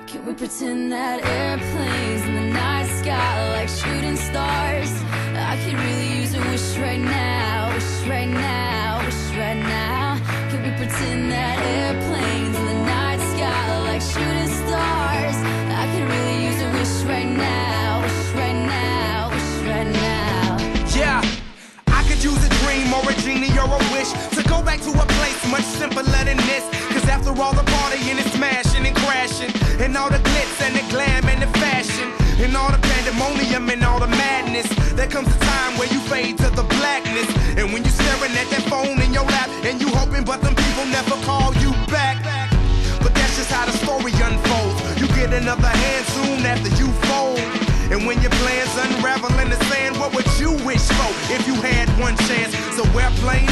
Can we pretend that airplanes in the night sky like shooting stars? I could really use a wish right now, wish right now, wish right now. Can we pretend that airplanes in the night sky like shooting stars? I could really use a wish right now, wish right now, wish right now. Yeah, I could use a dream or a genie or a wish to go back to a place much simpler than this. Cause after all the partying and smashing and crashing, and all the glitz and the glam and the fashion, and all the pandemonium and all the madness, there comes a time where you fade to the blackness. And when you're staring at that phone in your lap, and you hoping but them people never call you back. But that's just how the story unfolds. You get another hand soon after you fold. And when your plans unravel in the sand, what would you wish for if you had one chance? So airplane,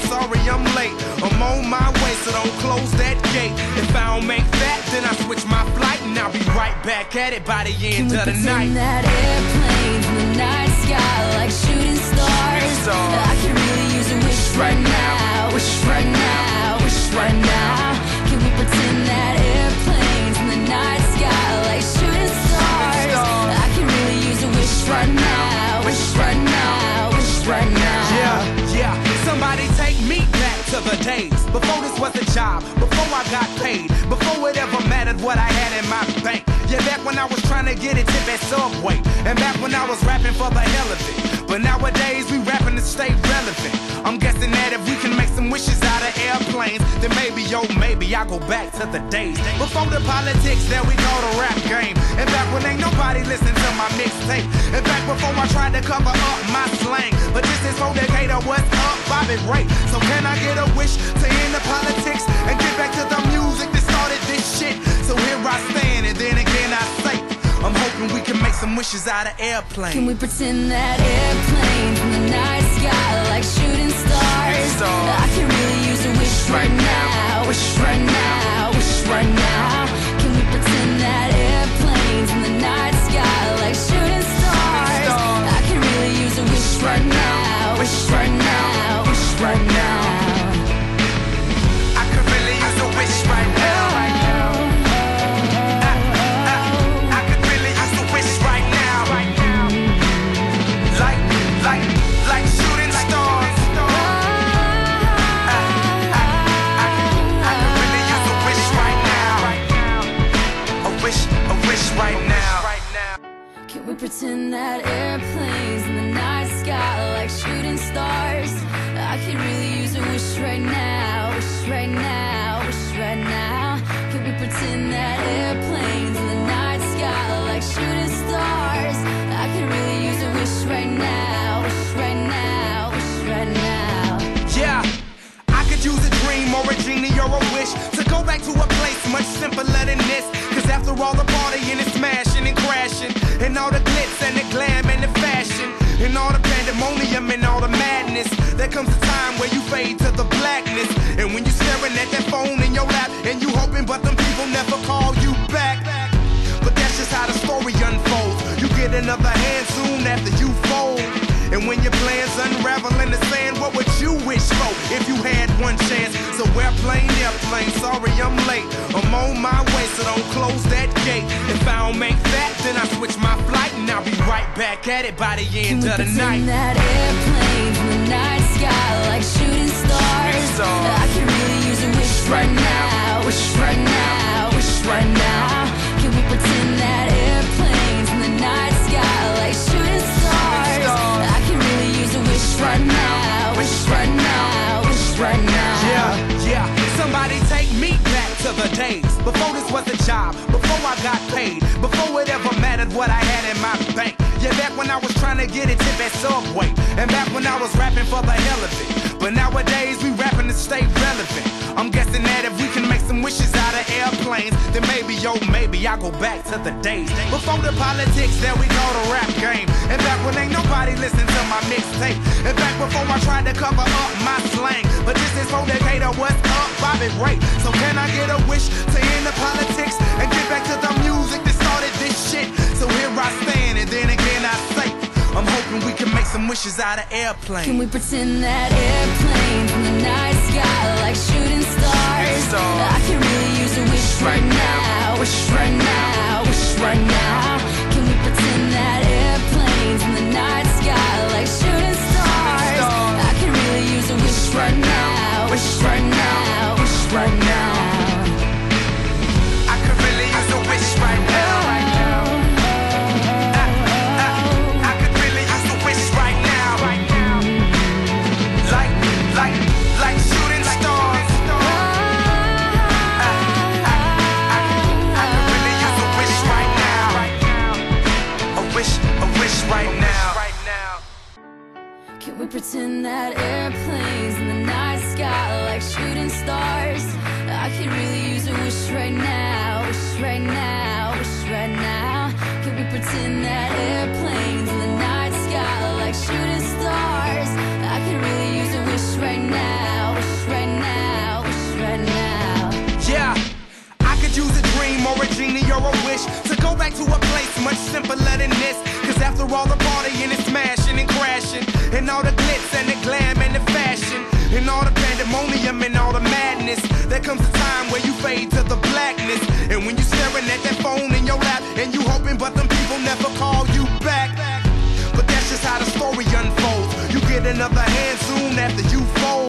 sorry I'm late. I'm on my way, so don't close that gate. If I don't make that, then I switch my flight, and I'll be right back at it by the end of the night. Can we pretend that airplanes in the night sky like shooting stars? I could really use a wish right now, wish right now, wish right now. Can we pretend that airplanes in the night sky like shooting stars? I could really use a wish right now, wish right now, wish right now. Yeah, somebody take me back to the days before this was a job, before I got paid, before it ever mattered what I had in my bank. Yeah, back when I was trying to get a tip at Subway, and back when I was rapping for the hell of it. But nowadays we rapping to stay relevant. I'm guessing that if we can make some wishes out of airplanes, then maybe, yo, maybe I'll go back to the days before the politics that we call the rap game. And back when ain't nobody listened to my mixtape. And back before I tried to cover up my slang. But this is for Decatur, what's up, Bobby Ray? So can I get a wish to end the politics and get back to the music that started this shit? So here I stand, and then again I say, I'm hoping we can make some wishes out of airplanes. Can we pretend that airplanes in the night sky like shooting stars? I can really use a wish right now, wish right now, wish right now. Can we pretend that airplanes in the night sky like shooting stars? I can really use a wish right now, wish right now, wish right now. I could really use a wish right now. Like shooting stars. I could really use a wish right now. A wish right now. Can we pretend that airplanes in the night sky like shooting stars? I could really use a wish right now, wish right now, wish right now. Can we pretend that airplanes in the night sky like shooting stars? I could really use a wish right now, wish right now, wish right now. Yeah, I could use a dream or a genie or a wish to go back to a place much simpler than this. Cause after all the partying and smashing and crashing, and all the glitz and the glam and the fashion, and all the pandemonium and all the madness, there comes a time where you fade to the blackness. And when you're staring at that phone in your lap, and you hoping but them people never call you back. But that's just how the story unfolds. You get another hand soon after you fold. And when your plans unravel in the sand, what would you wish for if you had one chance? So airplane, sorry I'm late. I'm on my way, so don't close that gate. If I don't make that, then I switch my flight, and I'll be right back at it by the end of the night. Can we pretend that airplanes in the night sky like shooting stars? I can really use a wish right now, wish right now, wish right now. Can we pretend that airplanes in the night sky like shooting stars? I can really use a wish right now, wish right now, wish right now. Yeah, somebody take me back to the days before this was a job, before I got paid, before it ever mattered what I had in my bank. Yeah, back when I was trying to get a tip at Subway, and back when I was rapping for the hell of it. But nowadays we rapping to stay relevant. I'm guessing that if we can make some wishes out of airplanes, then maybe, yo, maybe I'll go back to the days before the politics that we call the rap game. And back when ain't nobody listened to my mixtape. And back before I tried to cover up my slang. But this is for Decatur, what's up, Bobby Ray? So can I get a wish to end the politics and get back to the music that started this shit? So here I stand, and then again I say, I'm hoping we can make some wishes out of airplanes. Can we pretend that airplanes in the night sky like shooting stars? I can really use a wish right now. Wish right now. Wish right now. Can we pretend that airplanes in the night sky like shooting stars? I can really use a wish right now. Wish right now. Wish right now. I could really use a wish right now. I could really use a wish right now. Like shooting stars. I could really use a wish right now. A wish right now. Can we pretend that airplanes in the night sky like shooting stars? I could really use a wish right now. Wish right now. Wish right now. Can we pretend that airplanes in the night sky like shooting stars? I could really use a wish right now. Wish right now. Wish right now. Yeah, I could use a dream or a genie or a wish to go back to a place much simpler than this. Cause after all the partying and smashing and crashing, and all the glitz and the glam and the fashion, and all the pandemonium and all the madness, there comes a time where you fade to the blackness. And when you staring at that phone in your lap, and you hoping but them people never call you back. But that's just how the story unfolds. You get another hand soon after you fold.